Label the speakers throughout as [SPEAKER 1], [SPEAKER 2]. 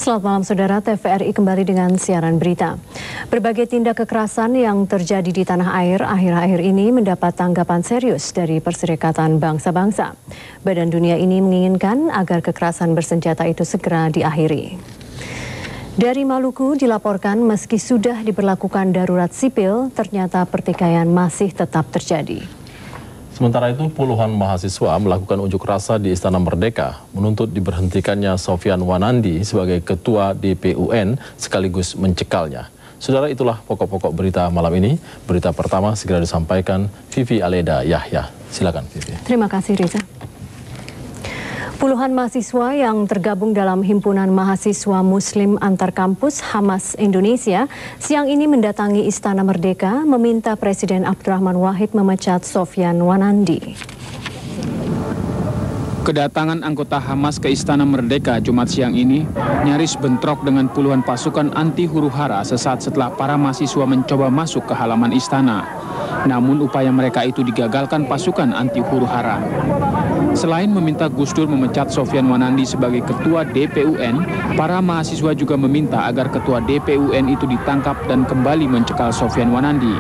[SPEAKER 1] Selamat malam saudara, TVRI kembali dengan siaran berita. Berbagai tindak kekerasan yang terjadi di tanah air akhir-akhir ini mendapat tanggapan serius dari Perserikatan Bangsa-Bangsa. Badan Dunia ini menginginkan agar kekerasan bersenjata itu segera diakhiri. Dari Maluku dilaporkan meski sudah diberlakukan darurat sipil, ternyata pertikaian masih tetap terjadi.
[SPEAKER 2] Sementara itu, puluhan mahasiswa melakukan unjuk rasa di Istana Merdeka menuntut diberhentikannya Sofyan Wanandi sebagai ketua DPUN sekaligus mencekalnya. Saudara, itulah pokok-pokok berita malam ini. Berita pertama segera disampaikan Vivi Aleda Yahya. Silakan Vivi.
[SPEAKER 1] Terima kasih Riza. Puluhan mahasiswa yang tergabung dalam Himpunan Mahasiswa Muslim Antar Kampus Hamas Indonesia siang ini mendatangi Istana Merdeka meminta Presiden Abdurrahman Wahid memecat Sofyan Wanandi.
[SPEAKER 3] Kedatangan anggota Hamas ke Istana Merdeka Jumat siang ini nyaris bentrok dengan puluhan pasukan anti huru-hara sesaat setelah para mahasiswa mencoba masuk ke halaman istana. Namun upaya mereka itu digagalkan pasukan anti huru-hara. Selain meminta Gus Dur memecat Sofyan Wanandi sebagai ketua DPUN, para mahasiswa juga meminta agar ketua DPUN itu ditangkap dan kembali mencekal Sofyan Wanandi.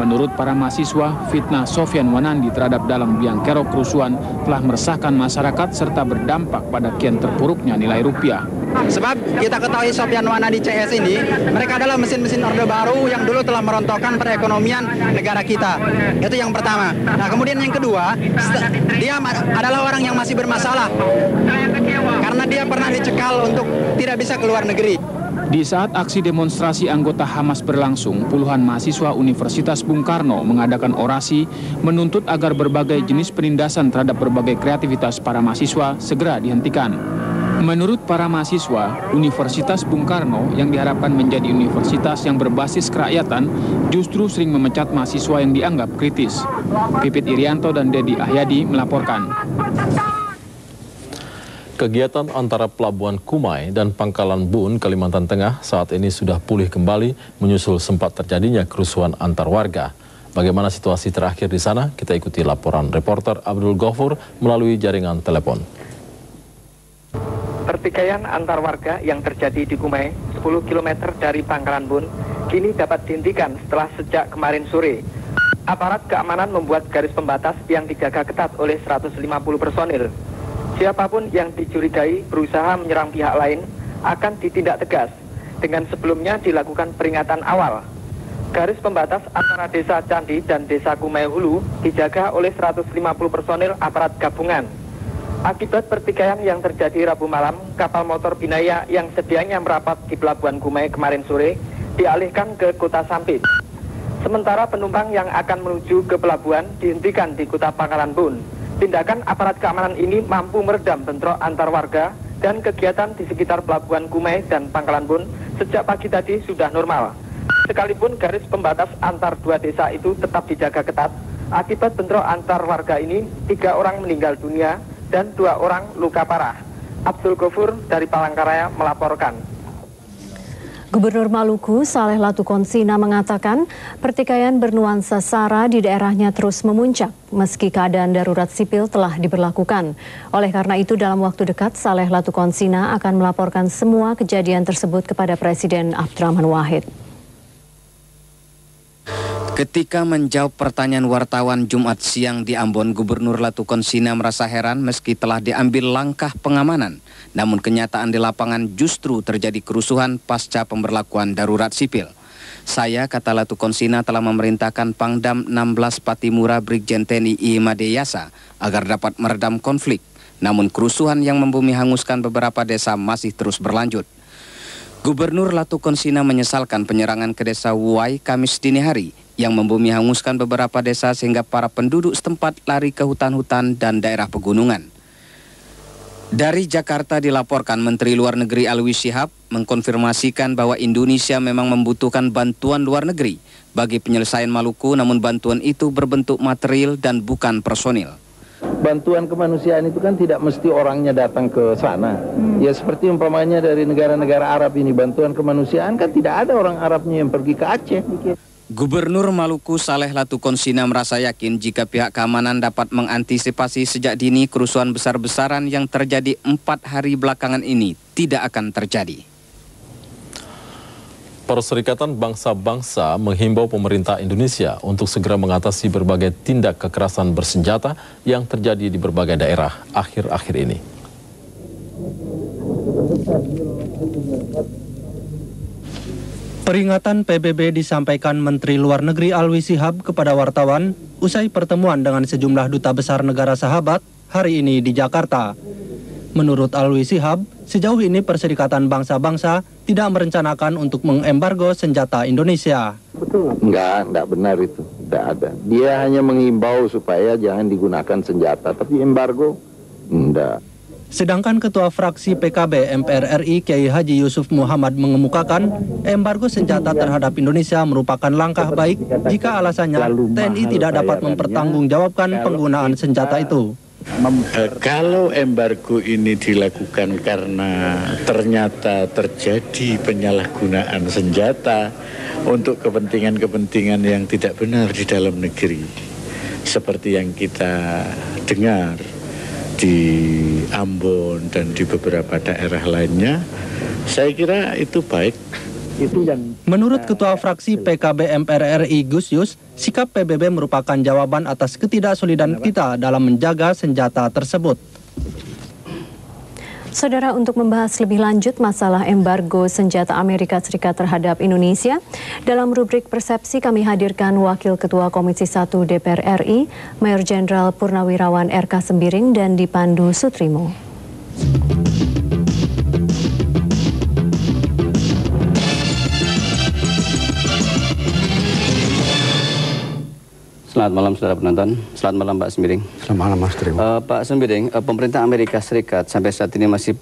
[SPEAKER 3] Menurut para mahasiswa, fitnah Sofyan Wanandi terhadap dalang biang kerok kerusuhan telah meresahkan masyarakat serta berdampak pada kian terpuruknya nilai rupiah.
[SPEAKER 4] Sebab kita ketahui Sofyan Wanandi CS ini, mereka adalah mesin-mesin Orde Baru yang dulu telah merontokkan perekonomian negara kita. Itu yang pertama. Nah, kemudian yang kedua, dia adalah orang yang masih bermasalah. Karena dia pernah dicekal untuk tidak bisa keluar negeri.
[SPEAKER 3] Di saat aksi demonstrasi anggota Hamas berlangsung, puluhan mahasiswa Universitas Bung Karno mengadakan orasi menuntut agar berbagai jenis penindasan terhadap berbagai kreativitas para mahasiswa segera dihentikan. Menurut para mahasiswa, Universitas Bung Karno yang diharapkan menjadi universitas yang berbasis kerakyatan justru sering memecat mahasiswa yang dianggap kritis. Pipit Irianto dan Dedi Ahyadi melaporkan.
[SPEAKER 2] Kegiatan antara Pelabuhan Kumai dan Pangkalan Bun, Kalimantan Tengah saat ini sudah pulih kembali menyusul sempat terjadinya kerusuhan antar warga. Bagaimana situasi terakhir di sana? Kita ikuti laporan reporter Abdul Ghafur melalui jaringan telepon.
[SPEAKER 5] Pertikaian antar warga yang terjadi di Kumai, 10 km dari Pangkalan Bun, kini dapat dihentikan setelah sejak kemarin sore. Aparat keamanan membuat garis pembatas yang dijaga ketat oleh 150 personil. Siapapun yang dicurigai berusaha menyerang pihak lain akan ditindak tegas dengan sebelumnya dilakukan peringatan awal. Garis pembatas antara Desa Candi dan Desa Kumai Hulu dijaga oleh 150 personil aparat gabungan. Akibat pertikaian yang terjadi Rabu malam, kapal motor Binaya yang sedianya merapat di Pelabuhan Kumai kemarin sore dialihkan ke Kota Sampit. Sementara penumpang yang akan menuju ke pelabuhan dihentikan di Kota Pangkalan Bun. Tindakan aparat keamanan ini mampu meredam bentrok antar warga dan kegiatan di sekitar Pelabuhan Kumai dan Pangkalan Bun sejak pagi tadi sudah normal. Sekalipun garis pembatas antar dua desa itu tetap dijaga ketat, akibat bentrok antar warga ini 3 orang meninggal dunia dan 2 orang luka parah. Abdul Ghafur dari Palangkaraya melaporkan.
[SPEAKER 1] Gubernur Maluku Saleh Latukonsina mengatakan pertikaian bernuansa SARA di daerahnya terus memuncak meski keadaan darurat sipil telah diberlakukan. Oleh karena itu dalam waktu dekat Saleh Latukonsina akan melaporkan semua kejadian tersebut kepada Presiden Abdurrahman Wahid.
[SPEAKER 6] Ketika menjawab pertanyaan wartawan Jumat siang di Ambon, Gubernur Latukonsina merasa heran meski telah diambil langkah pengamanan. Namun kenyataan di lapangan justru terjadi kerusuhan pasca pemberlakuan darurat sipil. Saya, kata Latukonsina, telah memerintahkan Pangdam 16 Patimura Brigjen TNI Madeyasa agar dapat meredam konflik. Namun kerusuhan yang membumi hanguskan beberapa desa masih terus berlanjut. Gubernur Latukonsina menyesalkan penyerangan ke desa Wuai Kamis dini hari yang membumi hanguskan beberapa desa sehingga para penduduk setempat lari ke hutan-hutan dan daerah pegunungan. Dari Jakarta dilaporkan Menteri Luar Negeri Alwi Shihab mengkonfirmasikan bahwa Indonesia memang membutuhkan bantuan luar negeri bagi penyelesaian Maluku, namun bantuan itu berbentuk material dan bukan personil.
[SPEAKER 7] Bantuan kemanusiaan itu kan tidak mesti orangnya datang ke sana. Ya seperti umpamanya dari negara-negara Arab ini, bantuan kemanusiaan kan tidak ada orang Arabnya yang pergi ke Aceh.
[SPEAKER 6] Gubernur Maluku Saleh Latukonsina merasa yakin jika pihak keamanan dapat mengantisipasi sejak dini kerusuhan besar-besaran yang terjadi 4 hari belakangan ini tidak akan terjadi.
[SPEAKER 2] Perserikatan Bangsa-Bangsa menghimbau pemerintah Indonesia untuk segera mengatasi berbagai tindak kekerasan bersenjata yang terjadi di berbagai daerah akhir-akhir ini.
[SPEAKER 8] Peringatan PBB disampaikan Menteri Luar Negeri Alwi Shihab kepada wartawan usai pertemuan dengan sejumlah duta besar negara sahabat hari ini di Jakarta. Menurut Alwi Shihab, sejauh ini Perserikatan Bangsa-Bangsa tidak merencanakan untuk mengembargo senjata Indonesia.
[SPEAKER 7] Betul nggak? Enggak benar itu. Tidak ada. Dia hanya mengimbau supaya jangan digunakan senjata. Tapi embargo? Enggak.
[SPEAKER 8] Sedangkan Ketua Fraksi PKB MPR RI Kiai Haji Yusuf Muhammad mengemukakan embargo senjata terhadap Indonesia merupakan langkah baik jika alasannya TNI tidak dapat mempertanggungjawabkan penggunaan senjata itu.
[SPEAKER 9] Kalau embargo ini dilakukan karena ternyata terjadi penyalahgunaan senjata untuk kepentingan-kepentingan yang tidak benar di dalam negeri, seperti yang kita dengar di Ambon dan di beberapa daerah lainnya, saya kira itu baik.
[SPEAKER 8] Menurut Ketua Fraksi PKB MPR RI Gus Yus, sikap PBB merupakan jawaban atas ketidaksolidan kita dalam menjaga senjata tersebut.
[SPEAKER 1] Saudara, untuk membahas lebih lanjut masalah embargo senjata Amerika Serikat terhadap Indonesia, dalam rubrik Persepsi kami hadirkan Wakil Ketua Komisi 1 DPR RI, Mayor Jenderal Purnawirawan RK Sembiring dan Dipandu Sutrimo.
[SPEAKER 10] Selamat malam saudara penonton, selamat malam Pak Sembiring.
[SPEAKER 11] Selamat malam Mas Trim.
[SPEAKER 10] Pak Sembiring, pemerintah Amerika Serikat sampai saat ini masih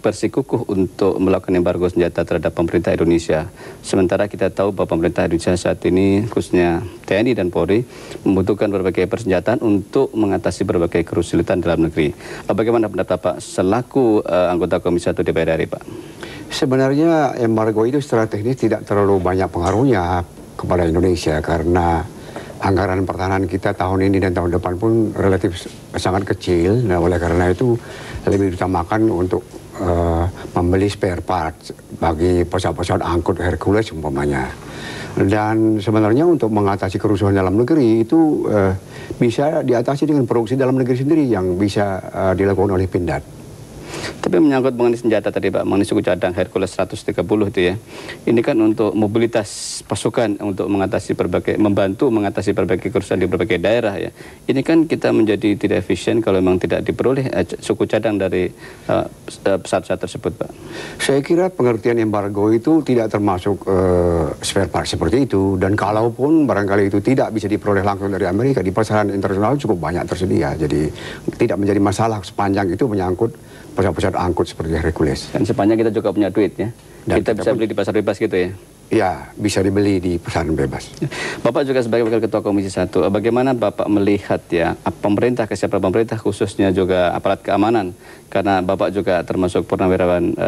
[SPEAKER 10] bersikukuh untuk melakukan embargo senjata terhadap pemerintah Indonesia. Sementara kita tahu bahwa pemerintah Indonesia saat ini, khususnya TNI dan Polri, membutuhkan berbagai persenjataan untuk mengatasi berbagai kesulitan dalam negeri. Bagaimana pendapat Pak selaku anggota Komisi 1 DPR RI, Pak?
[SPEAKER 11] Sebenarnya embargo itu secara teknis tidak terlalu banyak pengaruhnya kepada Indonesia karena anggaran pertahanan kita tahun ini dan tahun depan pun relatif sangat kecil. Nah, oleh karena itu lebih diutamakan untuk membeli spare parts bagi pesawat-pesawat angkut Hercules umpamanya. Dan sebenarnya untuk mengatasi kerusuhan dalam negeri itu bisa diatasi dengan produksi dalam negeri sendiri yang bisa dilakukan oleh Pindad.
[SPEAKER 10] Tapi menyangkut mengenai senjata tadi Pak, mengenai suku cadang Hercules 130 itu ya. Ini kan untuk mobilitas pasukan untuk membantu mengatasi berbagai kerusuhan di berbagai daerah ya. Ini kan kita menjadi tidak efisien kalau memang tidak diperoleh suku cadang dari pesawat-pesawat tersebut Pak.
[SPEAKER 11] Saya kira pengertian embargo itu tidak termasuk spare part seperti itu. Dan kalaupun barangkali itu tidak bisa diperoleh langsung dari Amerika, di pasaran internasional cukup banyak tersedia. Jadi tidak menjadi masalah sepanjang itu menyangkut pesawat-pesawat angkut seperti Hercules.
[SPEAKER 10] Dan sepanjang kita juga punya duit ya. Dan kita bisa beli di pasar bebas gitu ya.
[SPEAKER 11] Ya, bisa dibeli di pasaran bebas.
[SPEAKER 10] Bapak juga sebagai Wakil Ketua Komisi 1, bagaimana Bapak melihat ya pemerintah, kesiapan pemerintah khususnya juga aparat keamanan, karena Bapak juga termasuk purnawirawan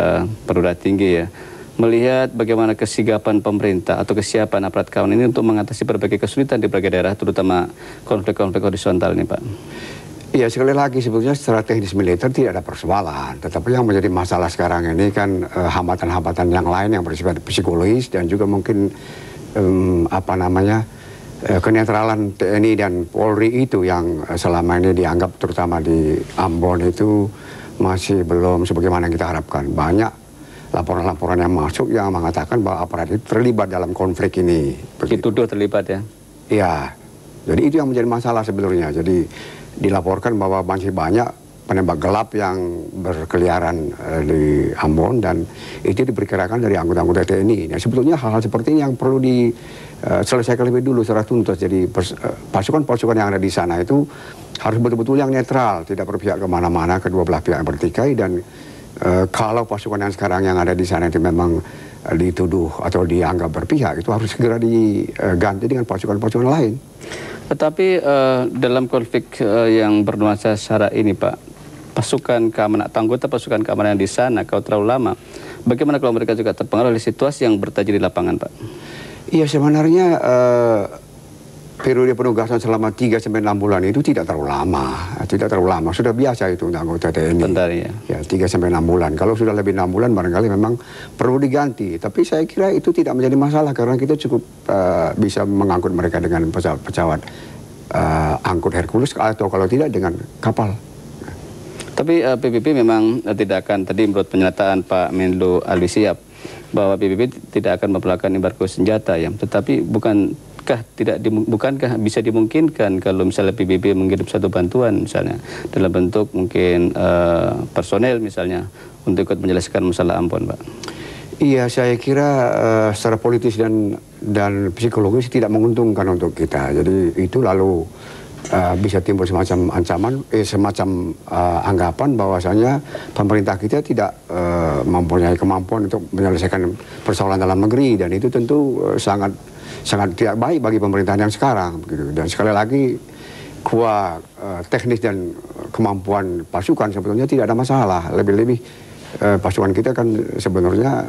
[SPEAKER 10] perwira tinggi ya, melihat bagaimana kesigapan pemerintah atau kesiapan aparat keamanan ini untuk mengatasi berbagai kesulitan di berbagai daerah, terutama konflik-konflik horizontal ini Pak.
[SPEAKER 11] Iya, sekali lagi sebetulnya secara teknis militer tidak ada persoalan. Tetapi yang menjadi masalah sekarang ini kan hambatan-hambatan yang lain yang bersifat psikologis dan juga mungkin kenetralan TNI dan Polri itu yang selama ini dianggap terutama di Ambon itu masih belum sebagaimana yang kita harapkan. Banyak laporan-laporan yang masuk yang mengatakan bahwa aparat itu terlibat dalam konflik ini.
[SPEAKER 10] Dituduh terlibat ya?
[SPEAKER 11] Iya, jadi itu yang menjadi masalah sebenarnya. Jadi dilaporkan bahwa masih banyak penembak gelap yang berkeliaran di Ambon dan itu diperkirakan dari anggota-anggota TNI. Nah, sebetulnya hal-hal seperti ini yang perlu diselesaikan lebih dulu secara tuntas. Jadi pasukan-pasukan yang ada di sana itu harus betul-betul yang netral, tidak berpihak kemana-mana, kedua belah pihak yang bertikai. Dan kalau pasukan yang sekarang yang ada di sana itu memang dituduh atau dianggap berpihak, itu harus segera diganti dengan pasukan-pasukan lain.
[SPEAKER 10] Tetapi dalam konflik yang bernuansa sara ini Pak, pasukan keamanan atau anggota pasukan keamanan yang di sana kalau terlalu lama, bagaimana kalau mereka juga terpengaruh oleh situasi yang terjadi di lapangan Pak?
[SPEAKER 11] Iya, sebenarnya periode penugasan selama 3 sampai 6 bulan itu tidak terlalu lama. Tidak terlalu lama. Sudah biasa itu untuk anggota TNI.
[SPEAKER 10] Bentar ya.
[SPEAKER 11] Ya, 3 sampai 6 bulan. Kalau sudah lebih 6 bulan barangkali memang perlu diganti. Tapi saya kira itu tidak menjadi masalah karena kita cukup bisa mengangkut mereka dengan pesawat angkut Hercules atau kalau tidak dengan kapal.
[SPEAKER 10] Tapi PBB memang tidak akan, tadi menurut pernyataan Pak Menlu Alwi Shihab, bahwa PBB tidak akan memperlakukan embargo senjata ya. Tetapi bukankah bisa dimungkinkan kalau misalnya PBB mengirim satu bantuan misalnya dalam bentuk mungkin personel misalnya untuk ikut menjelaskan masalah Ambon, Pak?
[SPEAKER 11] Iya, saya kira secara politis dan psikologis tidak menguntungkan untuk kita. Jadi itu lalu bisa timbul semacam ancaman, semacam anggapan bahwasanya pemerintah kita tidak mempunyai kemampuan untuk menyelesaikan persoalan dalam negeri, dan itu tentu sangat tidak baik bagi pemerintahan yang sekarang. Begitu. Dan sekali lagi kuat teknis dan kemampuan pasukan sebetulnya tidak ada masalah. Lebih-lebih pasukan kita kan sebenarnya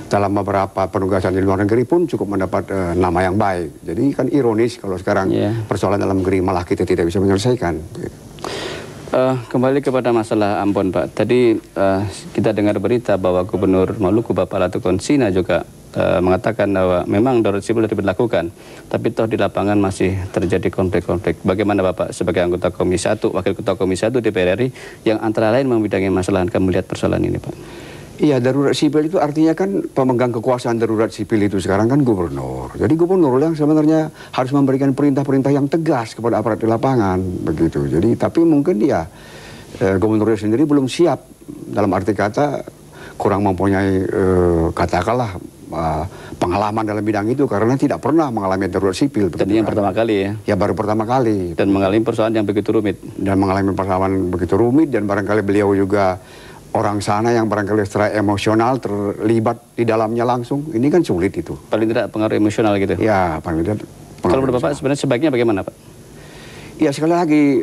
[SPEAKER 11] dalam beberapa penugasan di luar negeri pun cukup mendapat nama yang baik. Jadi kan ironis kalau sekarang persoalan dalam negeri malah kita tidak bisa menyelesaikan.
[SPEAKER 10] Kembali kepada masalah Ambon, Pak. Tadi kita dengar berita bahwa Gubernur Maluku Bapak Latukon Sina juga mengatakan bahwa memang darurat sipil sudah diberlakukan, tapi toh di lapangan masih terjadi konflik-konflik. Bagaimana Bapak sebagai anggota Komisi 1, Wakil Ketua Komisi 1 DPR RI yang antara lain membidangi masalah, akan melihat persoalan ini, Pak?
[SPEAKER 11] Iya, darurat sipil itu artinya kan pemegang kekuasaan darurat sipil itu sekarang kan gubernur. Jadi gubernur yang sebenarnya harus memberikan perintah-perintah yang tegas kepada aparat di lapangan, begitu. Jadi tapi mungkin dia gubernurnya sendiri belum siap, dalam arti kata kurang mempunyai katakanlah pengalaman dalam bidang itu karena tidak pernah mengalami darurat sipil.
[SPEAKER 10] Jadi yang pertama kali ya?
[SPEAKER 11] Ya baru pertama kali.
[SPEAKER 10] Dan mengalami persoalan yang begitu rumit.
[SPEAKER 11] Dan mengalami persoalan begitu rumit, dan barangkali beliau juga orang sana yang barangkali secara emosional terlibat di dalamnya langsung. Ini kan sulit itu.
[SPEAKER 10] Paling tidak pengaruh emosional gitu?
[SPEAKER 11] Ya, paling tidak.
[SPEAKER 10] Kalau menurut Bapak sebenarnya sebaiknya bagaimana, Pak?
[SPEAKER 11] Ya, sekali lagi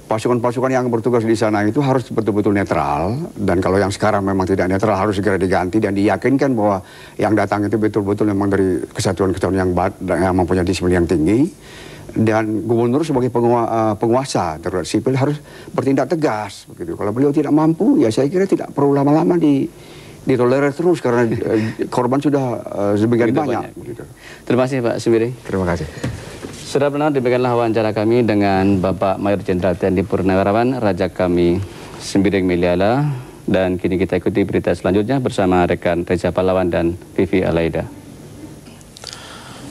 [SPEAKER 11] pasukan-pasukan yang bertugas di sana itu harus betul-betul netral. Dan kalau yang sekarang memang tidak netral harus segera diganti dan diyakinkan bahwa yang datang itu betul-betul memang dari kesatuan-kesatuan yang mempunyai disiplin yang tinggi. Dan gubernur sebagai penguasa darurat sipil harus bertindak tegas, begitu. Kalau beliau tidak mampu, ya saya kira tidak perlu lama-lama ditolerir terus karena korban sudah sebagian banyak. Begitu.
[SPEAKER 10] Terima kasih Pak Sembiring.
[SPEAKER 11] Terima kasih.
[SPEAKER 10] Sudah benar, demikianlah wawancara kami dengan Bapak Mayor Jenderal TNI Purnawirawan Raja kami Sembiring Meliala, dan kini kita ikuti berita selanjutnya bersama rekan Reza Pahlawan dan Vivi Alaida.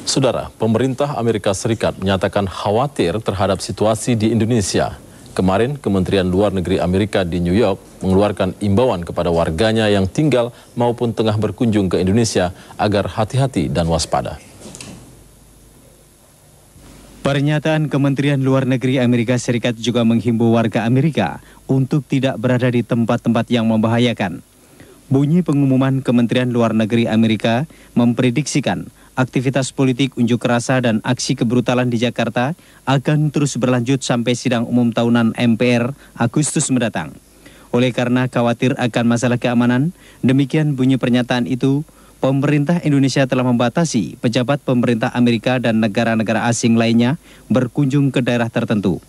[SPEAKER 2] Saudara, pemerintah Amerika Serikat menyatakan khawatir terhadap situasi di Indonesia. Kemarin, Kementerian Luar Negeri Amerika di New York mengeluarkan imbauan kepada warganya yang tinggal maupun tengah berkunjung ke Indonesia agar hati-hati dan waspada.
[SPEAKER 12] Pernyataan Kementerian Luar Negeri Amerika Serikat juga menghimbau warga Amerika untuk tidak berada di tempat-tempat yang membahayakan. Bunyi pengumuman Kementerian Luar Negeri Amerika memprediksikan aktivitas politik unjuk rasa dan aksi kebrutalan di Jakarta akan terus berlanjut sampai sidang umum tahunan MPR Agustus mendatang. Oleh karena khawatir akan masalah keamanan, demikian bunyi pernyataan itu, pemerintah Indonesia telah membatasi pejabat pemerintah Amerika dan negara-negara asing lainnya berkunjung ke daerah tertentu.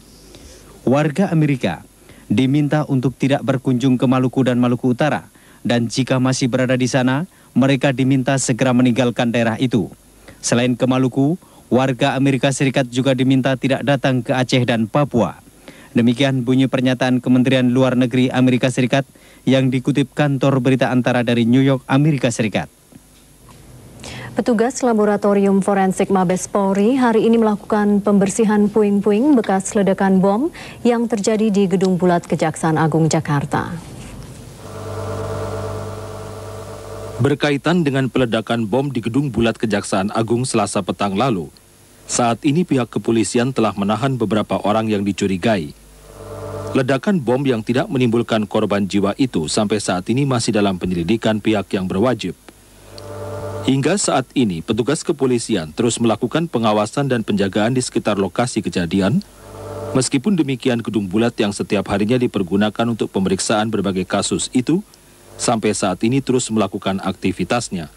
[SPEAKER 12] Warga Amerika diminta untuk tidak berkunjung ke Maluku dan Maluku Utara, dan jika masih berada di sana, mereka diminta segera meninggalkan daerah itu. Selain ke Maluku, warga Amerika Serikat juga diminta tidak datang ke Aceh dan Papua. Demikian bunyi pernyataan Kementerian Luar Negeri Amerika Serikat yang dikutip kantor berita antara dari New York, Amerika Serikat.
[SPEAKER 1] Petugas Laboratorium Forensik Mabes Polri hari ini melakukan pembersihan puing-puing bekas ledakan bom yang terjadi di Gedung Bulat Kejaksaan Agung Jakarta.
[SPEAKER 13] Berkaitan dengan peledakan bom di Gedung Bulat Kejaksaan Agung Selasa petang lalu, saat ini pihak kepolisian telah menahan beberapa orang yang dicurigai. Ledakan bom yang tidak menimbulkan korban jiwa itu sampai saat ini masih dalam penyelidikan pihak yang berwajib. Hingga saat ini, petugas kepolisian terus melakukan pengawasan dan penjagaan di sekitar lokasi kejadian. Meskipun demikian, Gedung Bulat yang setiap harinya dipergunakan untuk pemeriksaan berbagai kasus itu, sampai saat ini terus melakukan aktivitasnya.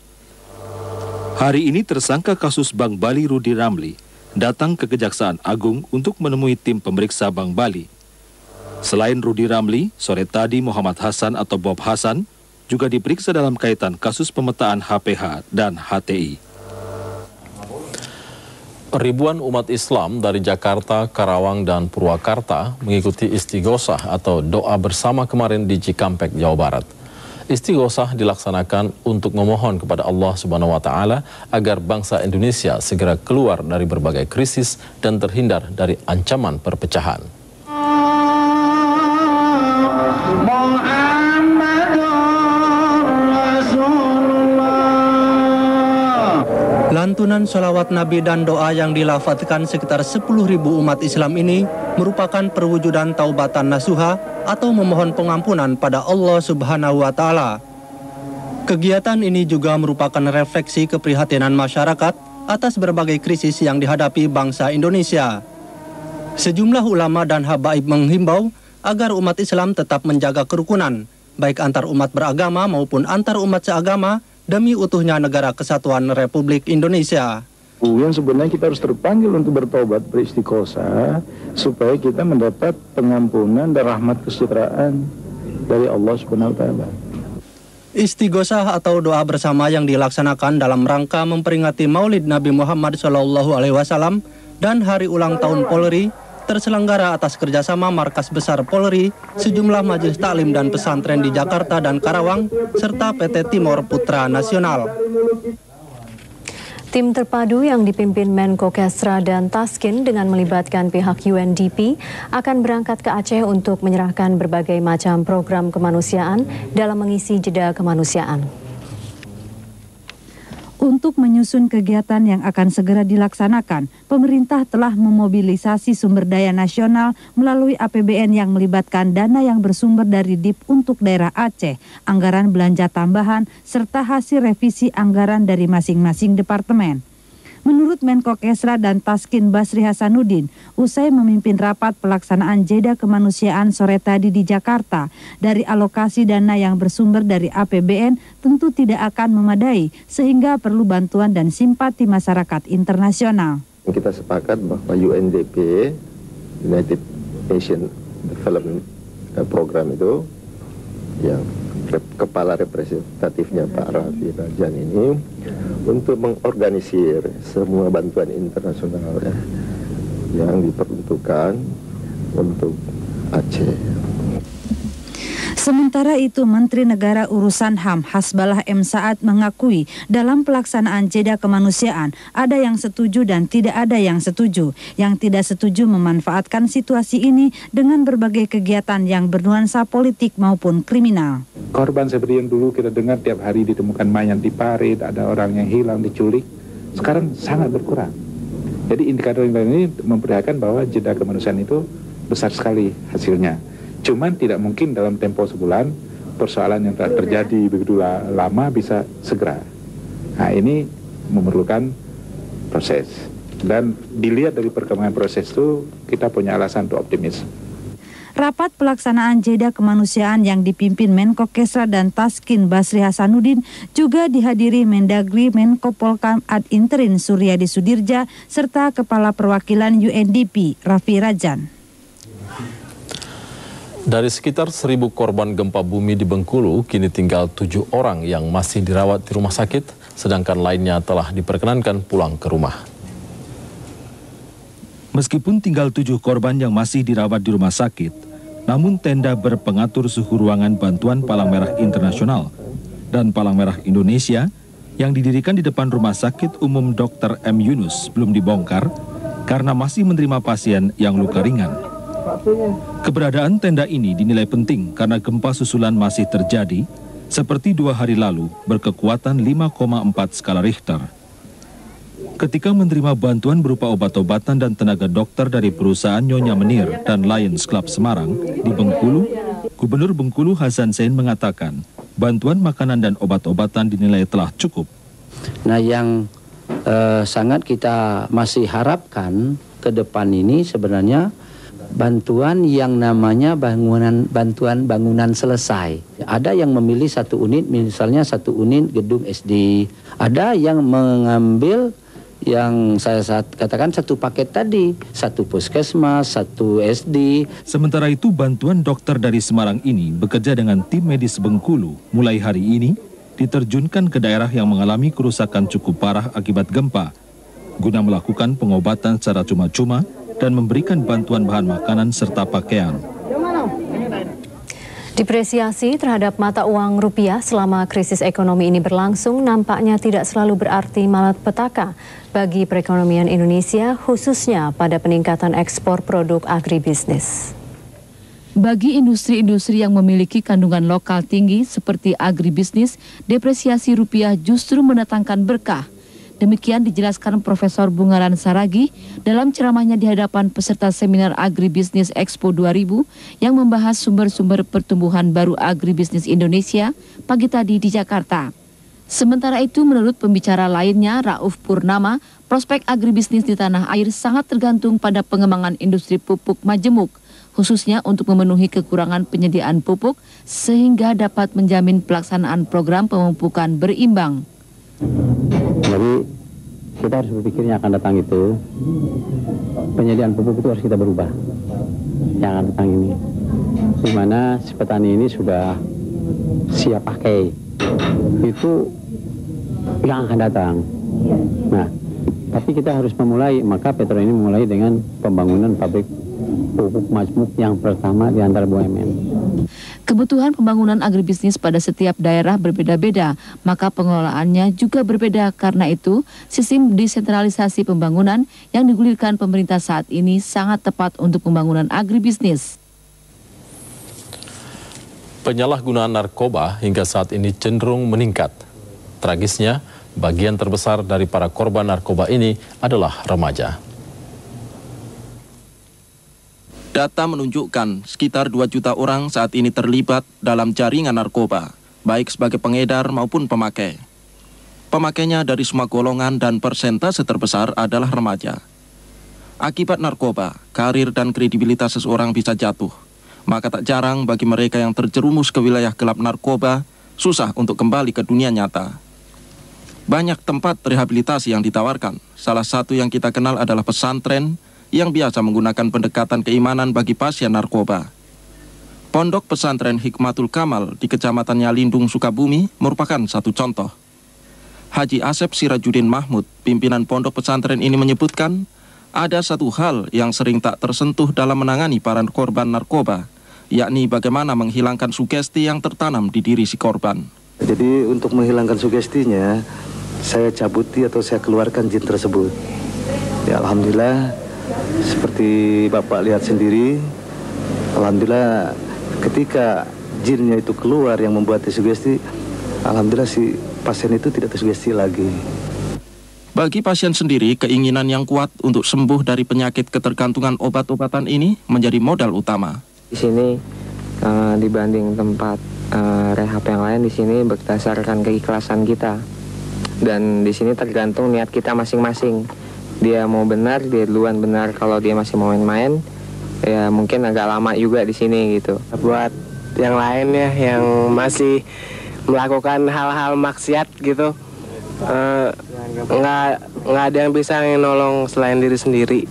[SPEAKER 13] Hari ini tersangka kasus Bank Bali Rudi Ramli datang ke Kejaksaan Agung untuk menemui tim pemeriksa Bank Bali. Selain Rudi Ramli, sore tadi Muhammad Hasan atau Bob Hasan juga diperiksa dalam kaitan kasus pemetaan HPH dan HTI.
[SPEAKER 2] Ribuan umat Islam dari Jakarta, Karawang, dan Purwakarta mengikuti istighosah atau doa bersama kemarin di Cikampek, Jawa Barat. Istighosah dilaksanakan untuk memohon kepada Allah Subhanahu wa Ta'ala agar bangsa Indonesia segera keluar dari berbagai krisis dan terhindar dari ancaman perpecahan.
[SPEAKER 8] Lantunan sholawat Nabi dan doa yang dilafadzkan sekitar 10.000 umat Islam ini merupakan perwujudan taubatan nasuha atau memohon pengampunan pada Allah Subhanahu wa Ta'ala. Kegiatan ini juga merupakan refleksi keprihatinan masyarakat atas berbagai krisis yang dihadapi bangsa Indonesia. Sejumlah ulama dan habaib menghimbau agar umat Islam tetap menjaga kerukunan, baik antar umat beragama maupun antar umat seagama, demi utuhnya negara kesatuan Republik Indonesia.
[SPEAKER 7] Yang sebenarnya kita harus terpanggil untuk bertobat, beristighosah, supaya kita mendapat pengampunan dan rahmat kesejahteraan dari Allah Subhanahu wa Ta'ala.
[SPEAKER 8] Istighosah atau doa bersama yang dilaksanakan dalam rangka memperingati Maulid Nabi Muhammad SAW dan hari ulang tahun Polri terselenggara atas kerjasama Markas Besar Polri, sejumlah majelis taklim dan pesantren di Jakarta dan Karawang, serta PT Timor Putra Nasional.
[SPEAKER 1] Tim terpadu yang dipimpin Menko Kesra dan Taskin dengan melibatkan pihak UNDP akan berangkat ke Aceh untuk menyerahkan berbagai macam program kemanusiaan dalam mengisi jeda kemanusiaan.
[SPEAKER 14] Untuk menyusun kegiatan yang akan segera dilaksanakan, pemerintah telah memobilisasi sumber daya nasional melalui APBN yang melibatkan dana yang bersumber dari DIP untuk daerah Aceh, anggaran belanja tambahan, serta hasil revisi anggaran dari masing-masing departemen. Menurut Menko Kesra dan Taskin Basri Hasanuddin, usai memimpin rapat pelaksanaan jeda kemanusiaan sore tadi di Jakarta, dari alokasi dana yang bersumber dari APBN tentu tidak akan memadai, sehingga perlu bantuan dan simpati masyarakat internasional.
[SPEAKER 15] Kita sepakat bahwa UNDP, United Nations Development Program itu, yang kepala representatifnya Pak Raffi Rajan ini, untuk mengorganisir semua bantuan internasional yang diperuntukkan untuk Aceh.
[SPEAKER 14] Sementara itu, Menteri Negara Urusan HAM Hasbalah M. Saad mengakui dalam pelaksanaan jeda kemanusiaan ada yang setuju dan tidak ada yang setuju. Yang tidak setuju memanfaatkan situasi ini dengan berbagai kegiatan yang bernuansa politik maupun kriminal.
[SPEAKER 16] Korban seperti yang dulu kita dengar tiap hari ditemukan mayat di parit, ada orang yang hilang, diculik, sekarang sangat berkurang. Jadi indikator ini memperlihatkan bahwa jeda kemanusiaan itu besar sekali hasilnya. Cuman tidak mungkin dalam tempo sebulan persoalan yang telah terjadi begitu lama bisa segera. Nah, ini memerlukan proses. Dan dilihat dari perkembangan proses itu, kita punya alasan untuk optimis.
[SPEAKER 14] Rapat pelaksanaan jeda kemanusiaan yang dipimpin Menko Kesra dan Taskin Basri Hasanuddin juga dihadiri Mendagri Menko Polkam ad interim Suryadi Sudirja serta Kepala Perwakilan UNDP Raffi Rajan.
[SPEAKER 2] Dari sekitar 1.000 korban gempa bumi di Bengkulu, kini tinggal 7 orang yang masih dirawat di rumah sakit, sedangkan lainnya telah diperkenankan pulang ke rumah.
[SPEAKER 13] Meskipun tinggal 7 korban yang masih dirawat di rumah sakit, namun tenda berpengatur suhu ruangan bantuan Palang Merah Internasional dan Palang Merah Indonesia yang didirikan di depan Rumah Sakit Umum Dr. M. Yunus belum dibongkar karena masih menerima pasien yang luka ringan. Keberadaan tenda ini dinilai penting karena gempa susulan masih terjadi, seperti 2 hari lalu berkekuatan 5,4 skala Richter. Ketika menerima bantuan berupa obat-obatan dan tenaga dokter dari perusahaan Nyonya Menir dan Lions Club Semarang di Bengkulu, Gubernur Bengkulu Hasan Zain mengatakan bantuan makanan dan obat-obatan dinilai telah cukup.
[SPEAKER 17] Nah, yang sangat kita masih harapkan ke depan ini sebenarnya bantuan yang namanya bantuan bangunan selesai. Ada yang memilih 1 unit, misalnya 1 unit gedung SD. Ada yang mengambil yang saya katakan satu paket tadi, satu puskesmas, satu SD.
[SPEAKER 13] Sementara itu bantuan dokter dari Semarang ini bekerja dengan tim medis Bengkulu mulai hari ini diterjunkan ke daerah yang mengalami kerusakan cukup parah akibat gempa guna melakukan pengobatan secara cuma-cuma dan memberikan bantuan bahan makanan serta pakaian.
[SPEAKER 1] Depresiasi terhadap mata uang rupiah selama krisis ekonomi ini berlangsung nampaknya tidak selalu berarti malapetaka bagi perekonomian Indonesia, khususnya pada peningkatan ekspor produk agribisnis.
[SPEAKER 18] Bagi industri-industri yang memiliki kandungan lokal tinggi seperti agribisnis, depresiasi rupiah justru mendatangkan berkah. Demikian dijelaskan Profesor Bungaran Saragi dalam ceramahnya di hadapan peserta seminar Agribisnis Expo 2000 yang membahas sumber-sumber pertumbuhan baru agribisnis Indonesia pagi tadi di Jakarta. Sementara itu menurut pembicara lainnya, Rauf Purnama, prospek agribisnis di tanah air sangat tergantung pada pengembangan industri pupuk majemuk, khususnya untuk memenuhi kekurangan penyediaan pupuk sehingga dapat menjamin pelaksanaan program pemupukan berimbang.
[SPEAKER 19] Jadi kita harus berpikir yang akan datang itu, penyediaan pupuk itu harus kita berubah yang akan datang ini, dimana si petani ini sudah siap pakai, itu yang akan datang. Nah, tapi kita harus memulai, maka Petro ini memulai dengan pembangunan pabrik pupuk majemuk yang pertama di antara BUMN.
[SPEAKER 18] Kebutuhan pembangunan agribisnis pada setiap daerah berbeda-beda, maka pengelolaannya juga berbeda. Karena itu, sistem desentralisasi pembangunan yang digulirkan pemerintah saat ini sangat tepat untuk pembangunan agribisnis.
[SPEAKER 2] Penyalahgunaan narkoba hingga saat ini cenderung meningkat. Tragisnya, bagian terbesar dari para korban narkoba ini adalah remaja.
[SPEAKER 20] Data menunjukkan sekitar 2 juta orang saat ini terlibat dalam jaringan narkoba, baik sebagai pengedar maupun pemakai. Pemakainya dari semua golongan dan persentase terbesar adalah remaja. Akibat narkoba, karir dan kredibilitas seseorang bisa jatuh. Maka tak jarang bagi mereka yang terjerumus ke wilayah gelap narkoba, susah untuk kembali ke dunia nyata. Banyak tempat rehabilitasi yang ditawarkan. Salah satu yang kita kenal adalah pesantren, yang biasa menggunakan pendekatan keimanan bagi pasien narkoba. Pondok pesantren Hikmatul Kamal di Kecamatan Nyalindung, Sukabumi merupakan satu contoh. Haji Asep Sirajuddin Mahmud, pimpinan pondok pesantren ini menyebutkan, ada satu hal yang sering tak tersentuh dalam menangani para korban narkoba, yakni bagaimana menghilangkan sugesti yang tertanam di diri si korban.
[SPEAKER 21] Jadi untuk menghilangkan sugestinya, saya cabuti atau saya keluarkan jin tersebut. Ya alhamdulillah, seperti Bapak lihat sendiri, alhamdulillah ketika jinnya itu keluar yang membuat sugesti, alhamdulillah si pasien itu tidak tersugesti lagi.
[SPEAKER 20] Bagi pasien sendiri, keinginan yang kuat untuk sembuh dari penyakit ketergantungan obat-obatan ini menjadi modal utama.
[SPEAKER 22] Di sini dibanding tempat rehab yang lain, di sini berdasarkan keikhlasan kita. Dan di sini tergantung niat kita masing-masing. Dia mau benar, dia duluan benar. Kalau dia masih mau main-main, ya mungkin agak lama juga di sini gitu.
[SPEAKER 23] Buat yang lain ya, yang masih melakukan hal-hal maksiat gitu, nggak ada yang bisa nolong selain diri sendiri.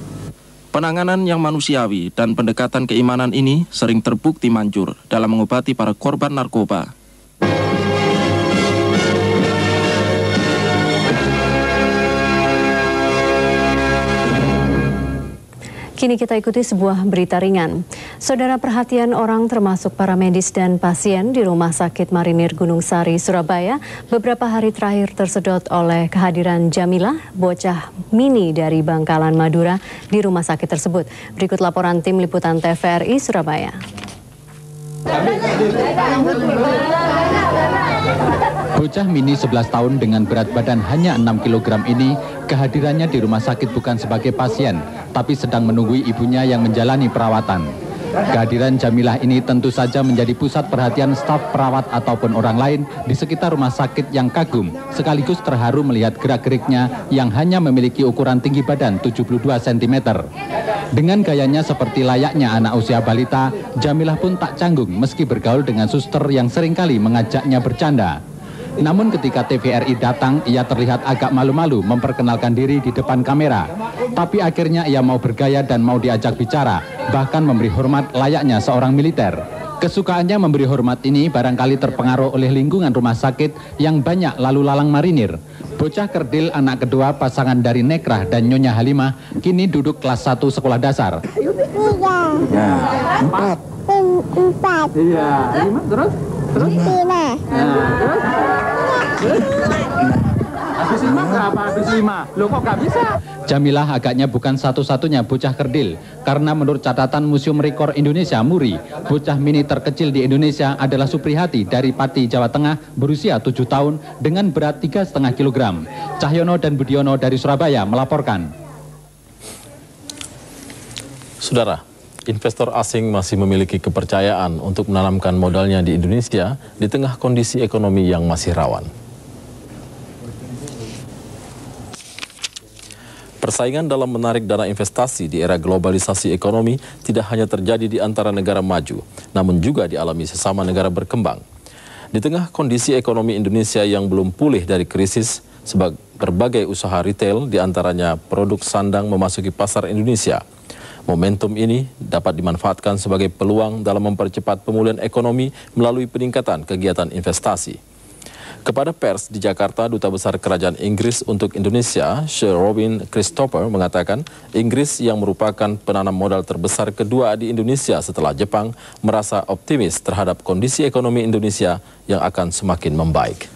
[SPEAKER 20] Penanganan yang manusiawi dan pendekatan keimanan ini sering terbukti manjur dalam mengobati para korban narkoba.
[SPEAKER 1] Kini kita ikuti sebuah berita ringan. Saudara, perhatian orang termasuk para medis dan pasien di Rumah Sakit Marinir Gunung Sari, Surabaya beberapa hari terakhir tersedot oleh kehadiran Jamilah, bocah mini dari Bangkalan, Madura di rumah sakit tersebut. Berikut laporan tim liputan TVRI Surabaya.
[SPEAKER 24] Bocah mini 11 tahun dengan berat badan hanya 6 kg ini, kehadirannya di rumah sakit bukan sebagai pasien, tapi sedang menunggu ibunya yang menjalani perawatan. Kehadiran Jamilah ini tentu saja menjadi pusat perhatian staf perawat ataupun orang lain di sekitar rumah sakit yang kagum, sekaligus terharu melihat gerak-geriknya yang hanya memiliki ukuran tinggi badan 72 cm. Dengan gayanya seperti layaknya anak usia balita, Jamilah pun tak canggung meski bergaul dengan suster yang seringkali mengajaknya bercanda. Namun ketika TVRI datang, ia terlihat agak malu-malu memperkenalkan diri di depan kamera. Tapi akhirnya ia mau bergaya dan mau diajak bicara, bahkan memberi hormat layaknya seorang militer. Kesukaannya memberi hormat ini barangkali terpengaruh oleh lingkungan rumah sakit yang banyak lalu lalang marinir. Bocah kerdil anak kedua pasangan dari Nekrah dan Nyonya Halimah kini duduk kelas 1 sekolah dasar.
[SPEAKER 3] 3. Ya, 4. 4. Iya, 5 terus? 5.
[SPEAKER 24] Terus? Habis 5 berapa? Habis 5. Loh kok gak bisa? Jamilah agaknya bukan satu-satunya bocah kerdil. Karena menurut catatan Museum Rekor Indonesia MURI, bocah mini terkecil di Indonesia adalah Supriyati dari Pati, Jawa Tengah, berusia 7 tahun dengan berat 3,5 kg. Cahyono dan Budiono dari Surabaya melaporkan.
[SPEAKER 2] Saudara, investor asing masih memiliki kepercayaan untuk menanamkan modalnya di Indonesia di tengah kondisi ekonomi yang masih rawan. Persaingan dalam menarik dana investasi di era globalisasi ekonomi tidak hanya terjadi di antara negara maju, namun juga dialami sesama negara berkembang. Di tengah kondisi ekonomi Indonesia yang belum pulih dari krisis, berbagai usaha retail diantaranya produk sandang memasuki pasar Indonesia. Momentum ini dapat dimanfaatkan sebagai peluang dalam mempercepat pemulihan ekonomi melalui peningkatan kegiatan investasi. Kepada pers di Jakarta, Duta Besar Kerajaan Inggris untuk Indonesia, Sir Robin Christopher, mengatakan Inggris yang merupakan penanam modal terbesar kedua di Indonesia setelah Jepang merasa optimis terhadap kondisi ekonomi Indonesia yang akan semakin membaik.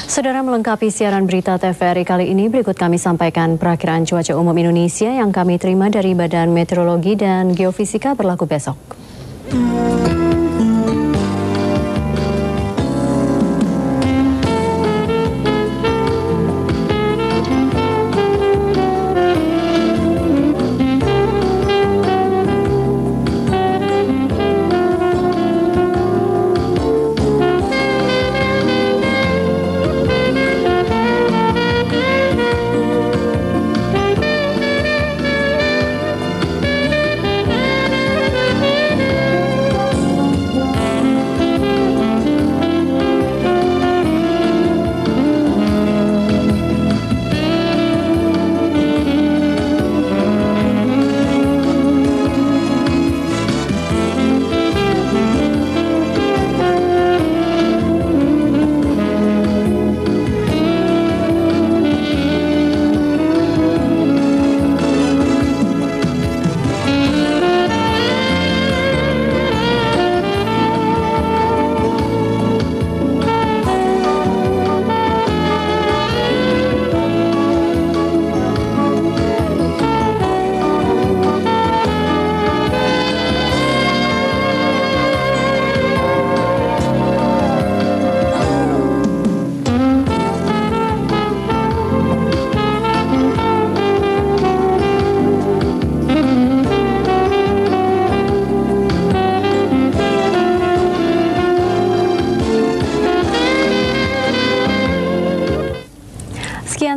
[SPEAKER 1] Saudara, melengkapi siaran berita TVRI kali ini, berikut kami sampaikan perakiraan cuaca umum Indonesia yang kami terima dari Badan Meteorologi dan Geofisika berlaku besok.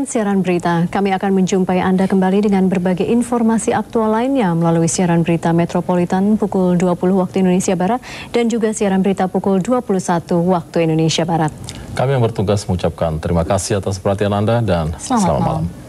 [SPEAKER 1] Siaran berita, kami akan menjumpai Anda kembali dengan berbagai informasi aktual lainnya melalui siaran berita Metropolitan pukul 20 waktu Indonesia Barat dan juga siaran berita pukul 21 waktu Indonesia Barat.
[SPEAKER 2] Kami yang bertugas mengucapkan terima kasih atas perhatian Anda dan selamat malam.